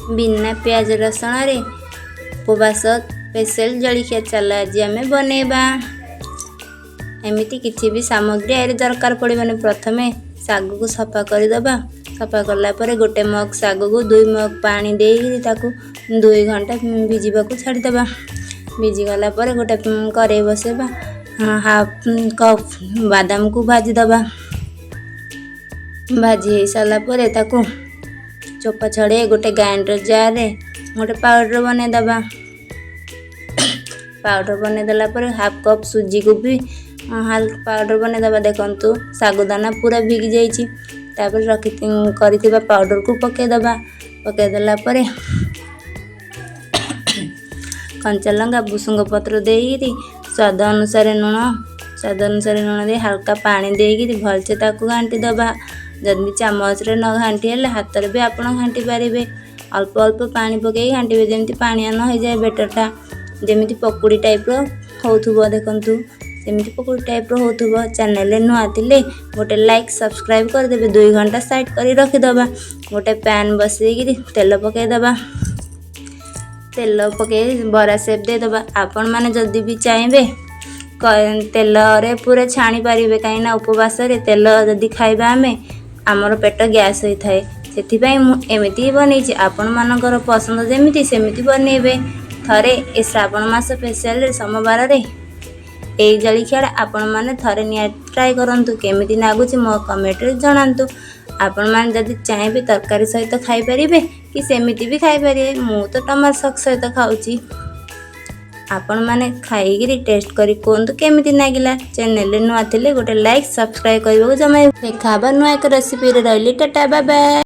बिना प्याज रसुण रे उपवास स्पेशल जलखिया चल आज आम बनैबा। एमती किसी भी सामग्री आए दरकार पड़े। प्रथमे साग को सफा करदे। सफा कलापर गोटे मग साग को 2 मग पानी दे 2 घंटा भिजा छाड़दे। भिजिगला गोटे कड़े बसैबा। हाफ कप बादाम को भाजीदबा। भाजी हो सारापर चोपा छड़े गोटे ग्राइंडर जार रे गोटे पाउडर बनईदबा। पाउडर बनईदेला हाफ कप सुजी को भी हल्का पाउडर बनईदबा। देखंतु सागुदाना पूरा भिगी जाइए। तापर रखी कर पाउडर को पकईदबा। पकईदेला कंचा लंका भुसुंग पत्र दे स्वाद अनुसार लुण दे हल्का पानी दे भलसे घाटी दबा। जदि चामच रे न घाटी हेले हाथ रे भी आप घाटी पारे। अल्प अल्प पानी पकई घाटे जमी पानिया न हो जाए बेटरटा जमी पकुड़ी टाइप हो। देखंतु सेमती पकुड़ी टाइप हो। चैनल नुआ थिले गोटे लाइक सब्सक्राइब करदे। 2 घंटा साइड कर रखिदबा। गोटे पैन बसई तेल पकईदबा। तेल पकई बरा सेप देदबा। आपण माने जदि भी चाहिए तेल रे पूरा छाणी पारिबे। कहीं उपवास रे तेल जदि खाइबा आमर पेट गैस होता है। से एमती बनई आपण मानकर पसंद जमीती सेमती बनइबे। थरे ए श्रावण मास स्पेशल सोमवार रे ए जलखिया आपण माने थरे निया ट्राई करंतु। केमिति लागुच मो कमेंट रे जणांतु। आपण माने जदि चाहिए तरकारी सहित खाई परिबे कि सेमिति भी खाई परिबे। मु तो टमाटर सॉस सहित खाउची। आपण माने खाई टेस्ट करी कोंतु केमिति लागिला। चैनल नुआ थिले गोटे लाइक सब्सक्राइब करबो जमा। देखा नुआ एक रेसिपी रे। Tata bye bye.